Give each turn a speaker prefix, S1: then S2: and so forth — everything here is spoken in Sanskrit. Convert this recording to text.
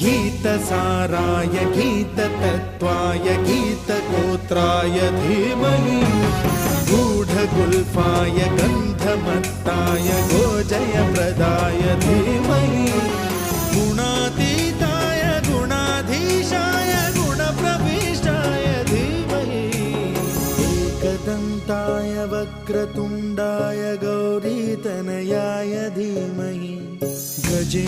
S1: गीतसाराय गीततत्त्वाय गीतगोत्राय धीमहि गूढगुल्फाय गन्धमत्ताय गोजयप्रदाय धीमहि गुणातीताय गुणाधीशाय गुणप्रविष्टाय धीमहि एकदन्ताय वक्रतुण्डाय गौरीतनयाय धीमहि गजे